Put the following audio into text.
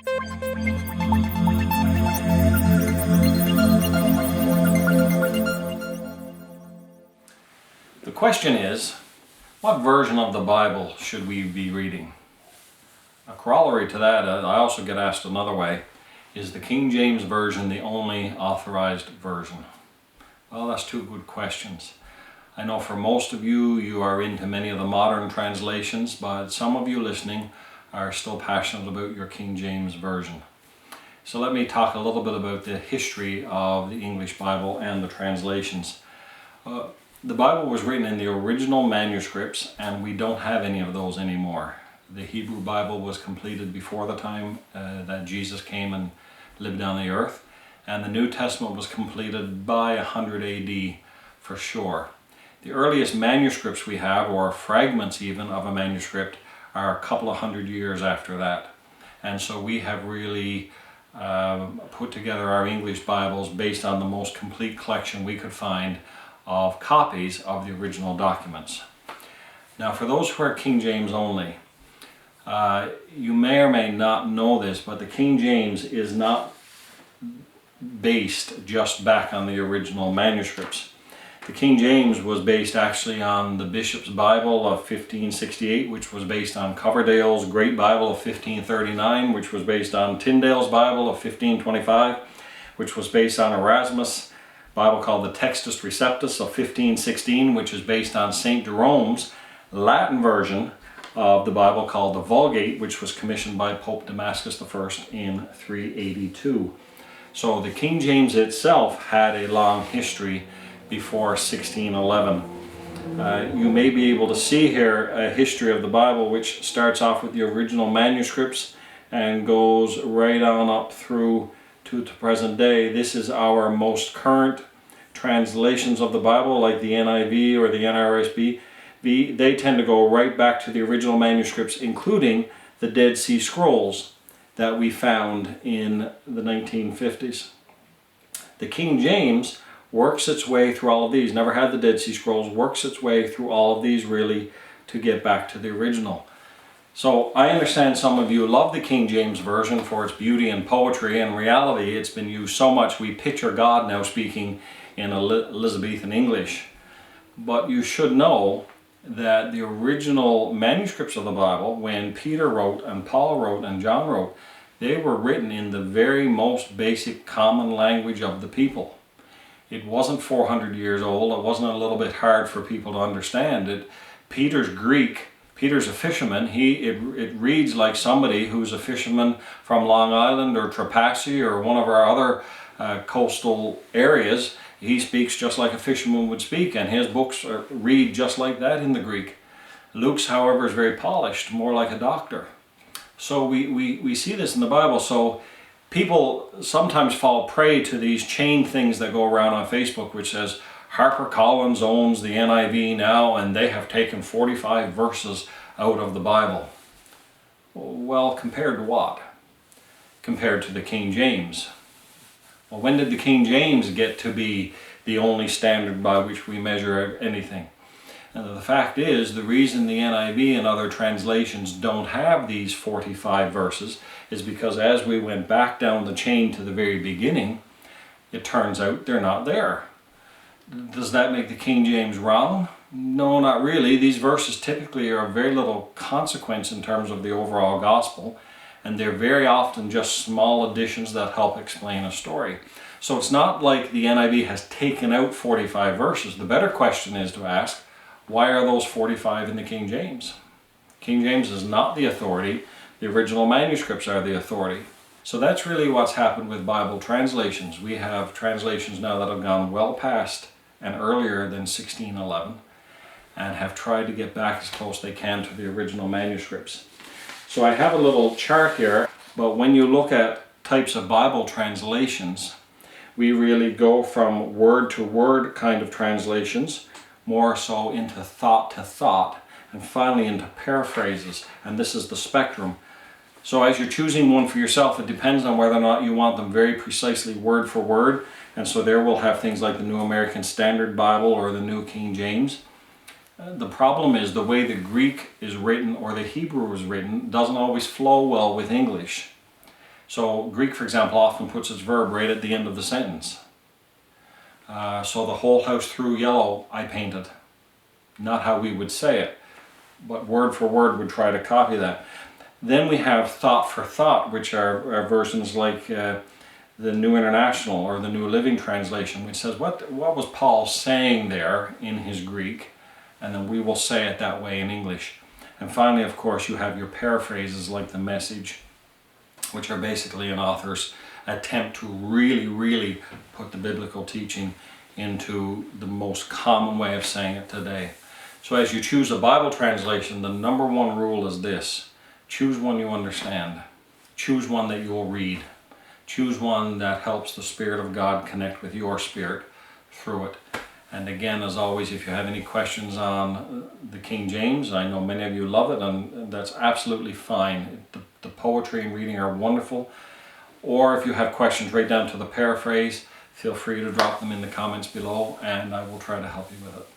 The question is, what version of the Bible should we be reading? A corollary to that, I also get asked another way, is the King James Version the only authorized version? Well, that's two good questions. I know for most of you, you are into many of the modern translations, but some of you listening are still passionate about your King James Version. So let me talk a little bit about the history of the English Bible and the translations. The Bible was written in the original manuscripts, and we don't have any of those anymore. The Hebrew Bible was completed before the time that Jesus came and lived on the earth, and the New Testament was completed by 100 AD for sure. The earliest manuscripts we have, or fragments even of a manuscript, are a couple of hundred years after that. And so we have really put together our English Bibles based on the most complete collection we could find of copies of the original documents. Now, for those who are King James only, you may or may not know this, but the King James is not based just back on the original manuscripts. The King James was based actually on the Bishop's Bible of 1568, which was based on Coverdale's Great Bible of 1539, which was based on Tyndale's Bible of 1525, which was based on Erasmus' Bible called the Textus Receptus of 1516, which is based on St. Jerome's Latin version of the Bible called the Vulgate, which was commissioned by Pope Damascus I in 382. So the King James itself had a long history before 1611. You may be able to see here a history of the Bible which starts off with the original manuscripts and goes right on up through to the present day. This is our most current translations of the Bible, like the NIV or the NRSV. They tend to go right back to the original manuscripts, including the Dead Sea Scrolls that we found in the 1950s. The King James works its way through all of these, never had the Dead Sea Scrolls, works its way through all of these really to get back to the original. So I understand some of you love the King James Version for its beauty and poetry. In reality, it's been used so much we picture God now speaking in Elizabethan English. But you should know that the original manuscripts of the Bible, when Peter wrote and Paul wrote and John wrote, they were written in the very most basic common language of the people. It wasn't 400 years old. It wasn't a little bit hard for people to understand. Peter's Greek, Peter's a fisherman. It reads like somebody who's a fisherman from Long Island or Trepassey or one of our other coastal areas. He speaks just like a fisherman would speak, and his books read just like that in the Greek. Luke's, however, is very polished, more like a doctor. So we see this in the Bible. So people sometimes fall prey to these chain things that go around on Facebook, which says HarperCollins owns the NIV now and they have taken 45 verses out of the Bible. Well, compared to what? Compared to the King James. Well, when did the King James get to be the only standard by which we measure anything? And the fact is, the reason the NIV and other translations don't have these 45 verses is because as we went back down the chain to the very beginning, it turns out they're not there. Does that make the King James wrong? No, not really. These verses typically are of very little consequence in terms of the overall gospel, and they're very often just small additions that help explain a story. So it's not like the NIV has taken out 45 verses. The better question is to ask, why are those 45 in the King James? King James is not the authority. The original manuscripts are the authority. So that's really what's happened with Bible translations. We have translations now that have gone well past and earlier than 1611 and have tried to get back as close as they can to the original manuscripts. So I have a little chart here, but when you look at types of Bible translations, we really go from word to word kind of translations, more so into thought to thought, and finally into paraphrases, and this is the spectrum. So as you're choosing one for yourself, it depends on whether or not you want them very precisely word for word, and so there we'll have things like the New American Standard Bible or the New King James. The problem is the way the Greek is written or the Hebrew is written doesn't always flow well with English. So Greek, for example, often puts its verb right at the end of the sentence. So the whole house through yellow I painted. Not how we would say it, but word for word would try to copy that. Then we have thought for thought, which are versions like the New International or the New Living Translation, which says what was Paul saying there in his Greek, and then we will say it that way in English. And finally, of course, you have your paraphrases like the Message, which are basically an author's attempt to really put the biblical teaching into the most common way of saying it today. So as you choose a Bible translation, the number one rule is this: choose one you understand. Choose one that you'll read. Choose one that helps the Spirit of God connect with your spirit through it. And again, as always, if you have any questions on the King James, I know many of you love it, and that's absolutely fine. The poetry and reading are wonderful. Or if you have questions right down to the paraphrase, feel free to drop them in the comments below, and I will try to help you with it.